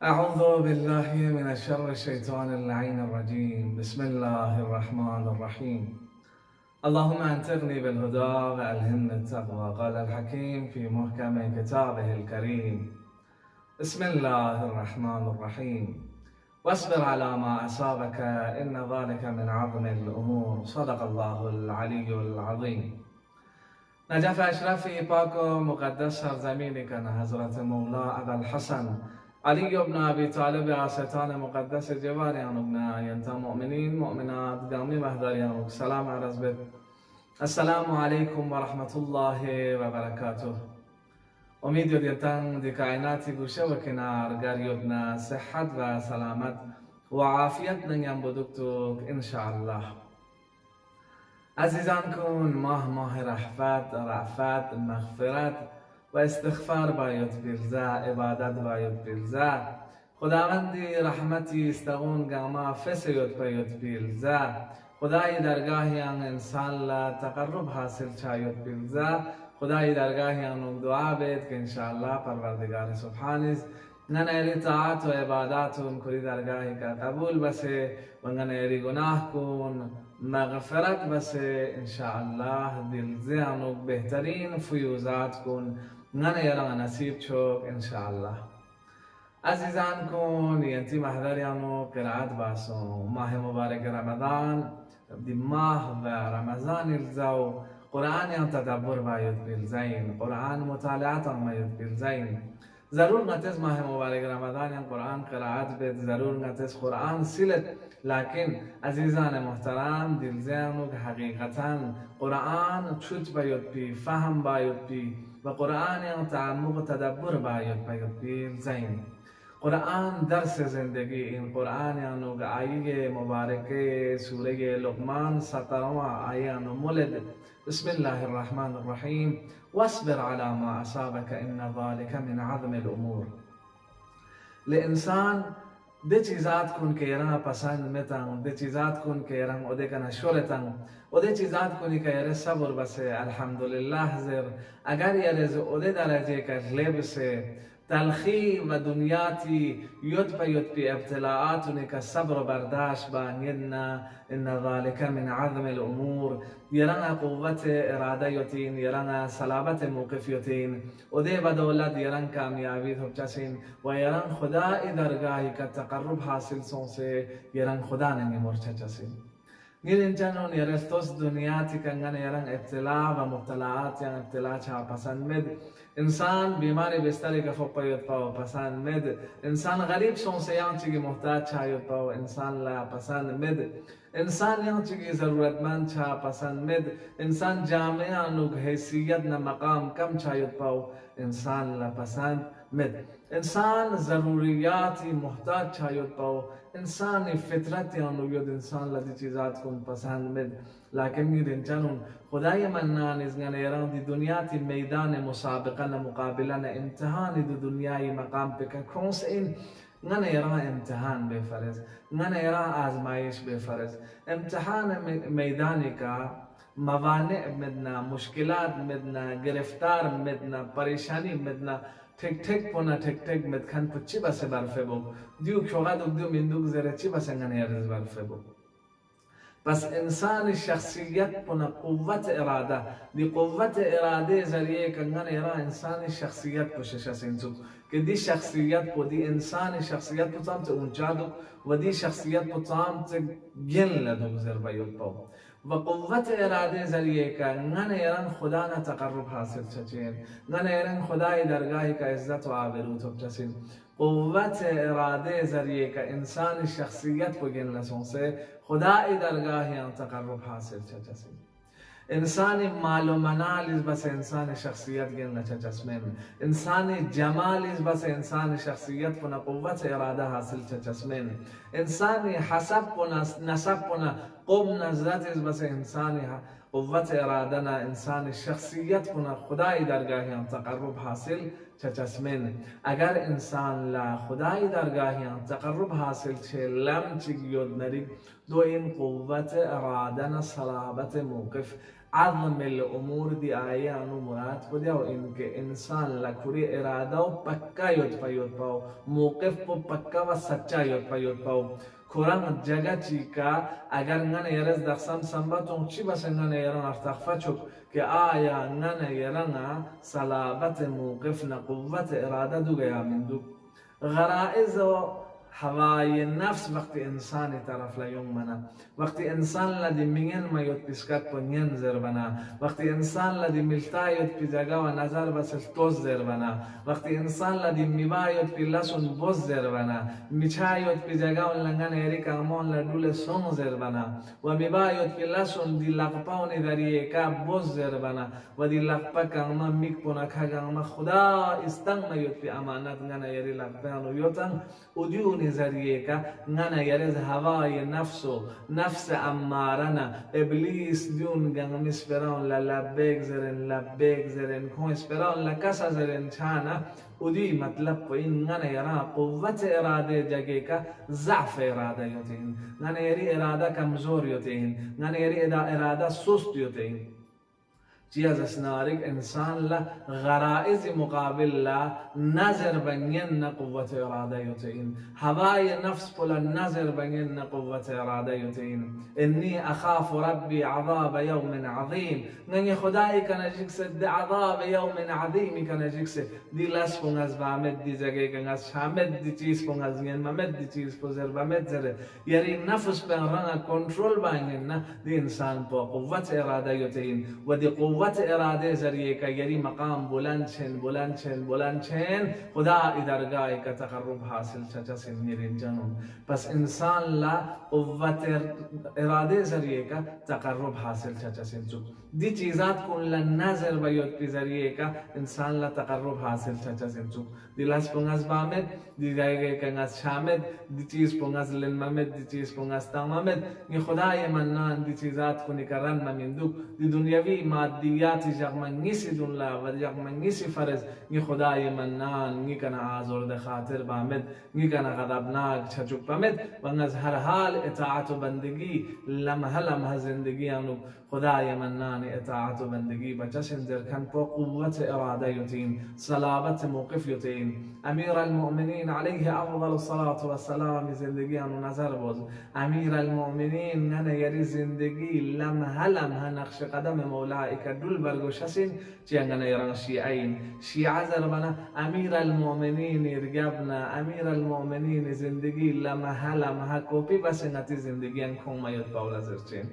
أعوذ بالله من الشر الشيطان اللعين الرجيم. بسم الله الرحمن الرحيم. اللهم أنتقني بالهدى وألهمني التقوى. قال الحكيم في محكم كتابه الكريم: بسم الله الرحمن الرحيم. واصبر على ما أصابك إن ذلك من عظم الأمور. صدق الله العلي العظيم. نجف اشرفی پاک و مقدس سرزمینی کن حضرت مولا ابوالحسن علی ابن ابی طالب آستان مقدس جواريان ابن ینتا مؤمنین مؤمنات گامی مهدریان. سلام عرض به السلام علیکم و رحمت الله و برکاته. امید یدیتن دی کائناتی گوشه و کنار گریودنا صحت و سلامت و عافیت نگم بدکتوک انشاءالله. عزیزان کن ماه رحفت مغفرت و استغفار باید بیلزه، عبادت باید بیلزه. خداوندی رحمتی استغون گاما فسیوت باید بیلزه. خدای درگاهی آن انسان لا تقرب حاصل چاید بیلزه. خدای درگاهی آن دعا بید که انشاءالله پروردگار سبحانیست نن ایری طاعت و عباداتون کلی درگاهی که قبول بسه و نن ایری گناه کن مغفرت بسه انشاءالله دلزه آنو بهترین فیوزات کن نن ایران نصیب چوک انشاءالله. عزیزان کن ینتی محضریانو قرائت باسو ماه مبارک رمضان دی ماه و رمضان الزو قرآن یا تدبر باید بیلزین، قرآن مطالعات هم باید بیلزین. ضرور نتیز ماه مبارک رمضان یا قرآن قرائت بید، ضرور نتیز قرآن سیلت. لیکن عزیزان محترم دلزیانو که حقیقتا قرآن چوت باید بی، فهم باید بی و قرآن یا تعمق و تدبر باید بیلزین. قرآن درس زندگی این قرآن یانو که آیه مبارکه سوره لقمان 17 آیه یانو مولد. بسم الله الرحمن الرحیم. واصبر على ما اصابك ان ذلك من عظم الامور. لانسان ده چیزات کن که ایران پسند میتن، ده چیزات کن که ایران اوده کنه شورتن، و ده چیزات کنی که ایران صبر بسه الحمدلله زر. اگر ایران اوده درجه که لبسه تلخی و دنیاتی یود پی ابتلاعاتونی که صبر و برداشت بانیدنا ان ذلك من عظم الامور. یران قوت اراده یوتین، یران صلابت موقف یوتین، و ده بدولت یران کامیابی تبچسین و یران خدا درگاهی که تقرب حاصل سونسه یران خدا نمی مرچه چسین. گیرین چنون یرستوس دنیاتی کنگن یران ابتلاع و مبتلاعات یا ابتلاع چها پسند مد. انسان بیماری بستری که فوق پاید پاو پسند مد. انسان غریب سونسه یان چیگی محتاج چاید پاو انسان لا پسند مد. انسان یان چیگی ضرورتمند چا پسند مد. انسان جامعه آنوگ حیثیت نا مقام کم چاید پاو انسان لا پسند مد. انسان ضروریاتی محتاج چاید پاو انسانی فطرتی آنو یود انسان لدی چیزات کن پسند مد. لیکن میرین چنون خدای منان ازگن ایران دی دنیاتی میدان مسابقه مقابله امتحانی دی دنیای مقام پکن کنس این نن ایران امتحان بفرز، نن ایران آزمایش بفرز. امتحان میدانی که موانع مدنا، مشکلات مدنا، گرفتار مدنا، پریشانی مدنا تک پونا مدکن پو چی بسه برفه بو دیو کشوغا دیو مندوگ زره چی بسه نگن ایرز برفه بو. پس انسان شخصیت پونا قوت اراده دی قوت اراده ذریعه کنگن ایرا انسان شخصیت پوشش سنسو که دی شخصیت پو دی انسان شخصیت پو تام تا اونجا دو و دی شخصیت پو تام تا گن لدو زر بیود پو و قوت اراده ذریعه کنگن ایران خدا نا تقرب حاصل چچین، نگن ایران خدای درگاهی که عزت و آبرو تب چسین. قوت اراده ذریعه که انسان شخصیت پو گن لسونسه خدای درگاهی آن تقرب حاصل چچسین. انسان مال و منال بس انسان شخصیت گن چچسمین. انسان جمال بس انسان شخصیت پنا قوت اراده حاصل چچسمین. انسان حسب پنا نسب پنا قوم نظرت بس انسان قوت اراده نا انسان شخصیت پنا خدای درگاهی آن تقرب حاصل چچسمین. اگر انسان لا خدای درگاهی آن تقرب حاصل چه لم چگیود نرید دو این قوت اراده نا صلابت موقف عظم الأمور دي آيانو مراد بديو إنك إنسان لكوري إرادة پکا يوت پاو موقف پکا و سچا يوت پاو كوران جگا چيكا اگر نغن يرز دخسام سنباتون چي بس نغن يران ارتخفچوك که آیا نغن يران صلابت موقفنا قوة إرادة دو گيا من دو غرائز هواي النفس وقت إنسان طرف لا يومنا وقت إنسان لدي مين ما يتبسكت بنين زربنا وقت إنسان لدي ملتا يتبجاga ونظر بس توز زربنا وقت إنسان لدي مبا يتبلسون بوز زربنا ميچا يتبجاga ونلنگن يري كامون لدول سون زربنا ومبا يتبلسون دي لقپاون دريكا بوز زربنا ودي لقپا كاما ميك پونا كاما خدا استنگ يتبي امانت نگن يري لقپاون يوتن وديون ذریعه که نانا یرز هوای نفس امارنا ابلیس دیون گنگ اسپران لبیک زرن کون اسپران لکسا زرن چانا ودی مطلب کو این نانا یرا قوت اراده جگه که ضعف اراده یوتین نانا یری اراده کمزور یوتین نانا یری اراده سست یوتین چیز اسنارک انسان لا غرائز مقابل لا نظر بنين قوة إرادة يتين هواي نفس بلا نظر بنين قوة إرادة يتين إني أخاف ربي عذاب يوم عظيم نني خداي كان جيكس دي عذاب يوم عظيم كان جيكس دي لاس بونغاز بامد دي زغي كانغاز شامد دي چيز بونغاز ين ممد دي چيز بوزر بامد زر يري نفس بن رنا كنترول بانين دي إنسان بو قوة إرادة يتين ودي قوة اراده ذریعے کا یری مقام بلند چین خدا ادرگاہ کا تقرب حاصل چچا سے میرین جنون پس انسان لا قوت اراده ذریعے کا تقرب حاصل چچا سے دی چیزات کو نظر بیوت کی ذریعے کا انسان لا تقرب حاصل چچا سے دی لاس پونگاز بامد دی جائے کنگاز شامد دی چیز پونگاز لنممد دی چیز پونگاز تاممد یہ خدا منان دی چیزات کو نکرن ممندوک دی دنیاوی مادیات جغمنگیسی دنلا و جغمنگیسی فرز نی خدای منان نی کنا آزرد خاطر بامد نی کنا غضبناک چچوک بامد و از هر حال اطاعت و بندگی لمحه زندگی انو خدای منان اطاعت و بندگی بچشن زرکن پو قوت اراده یتین صلابت موقف یتین امیر المؤمنین علیه افضل الصلاة والسلام زندگی انو نظر باز امیر المؤمنین ننه یری زندگی لمحه نقش قدم مولایی که دول برگوشسین چیانگن ایران شیعه زربنا امیر المؤمنین ارگبنا امیر المؤمنین زندگی لمحه کوپی بس نتی زندگی انکون مایت باولا زرچین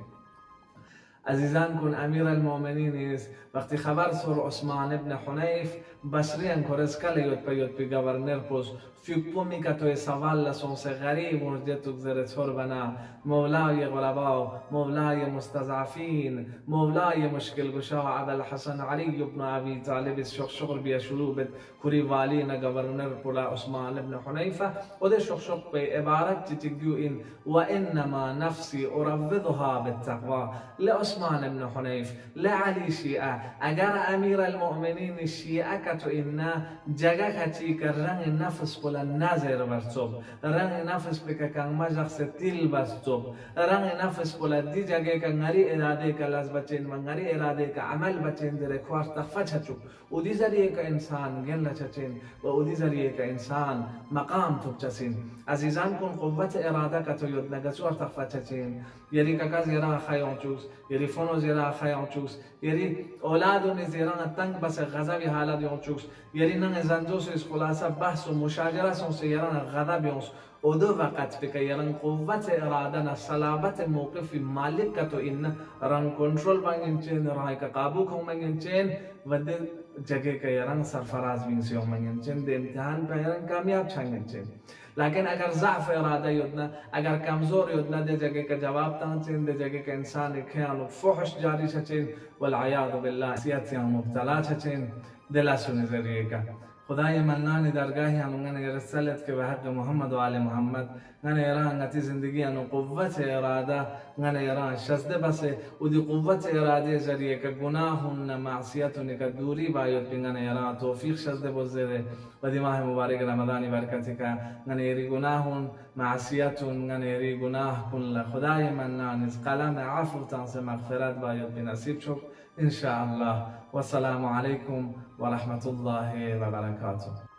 عزیزان کن امیر المؤمنین است وقتی خبر سر عثمان ابن حنیف بصریان کورس کلیوت پی گورنر پوز فیکو می که توی سوال لسونس غریب ورجتو گذرت بنا مولای غرباء مولای مستضعفین مولای مشکل گشا ابوالحسن علی ابن ابی طالب شغل بیا شروع بد کوری والی نا گورنر پولا عثمان ابن حنیفه و ده شغل به عبارت تیگو این و انما نفسی اروضها بالتقوى لعثمان ابن حنیف لعلی شیعه اگر امیر المؤمنین شیعه کتو اینا جگه کتی که رنگ نفس بولا نظر برسوب رنگ نفس بکا کن مجخ ستیل بستوب رنگ نفس بولا دی جگه که نری اراده که لز بچین و نری اراده که عمل بچین در کوار تخفه چچو و دی ذریعه که انسان گل چچین و دی ذریعه که انسان مقام توب چسین عزیزان کن قوت اراده که تو یود نگسوار تخفه چچین یری که کز یرا خیان چوس یری فونوز یرا خیان چوس یری اولادو نزیران تنگ بس غضبی حالت یون چوس یری نن زنجوس اس خلاصه بحث و مشاجره سون سیران غضب یونس او دو وقت بك يرن قوة إرادة صلابة موقف مالك كتو إن رن كنترول بانجين رأي كقابو كم بانجين ود جگه که يرن سرفراز بینسی هم بانجين ده امتحان پر يرن کامیاب چانگين لیکن اگر ضعف اراده یودنا اگر کمزور یودنا ده جگه که جواب تانچین ده جگه که انسان خیانو فحش جاری چچین والعیاذ بالله سیاتی هم مبتلا چچین دلاسو نظریه که خدای منان درگاهی همون رسالت که به حق محمد و آل محمد غن ایران غتی زندگی انو قوت اراده غن ایران شزده بس و دی قوت اراده ذریعه که گناهون معصیتون که دوری باید غن ایران توفیق شزده بزرده و دی ماه مبارک رمضانی برکتی که غن ایری گناهون معصیتون غن ایری گناه کن خدای منان از قلم عفو تنس مغفرت باید بنصیب شد ان شاء الله. والسلام عليكم ورحمة الله وبركاته.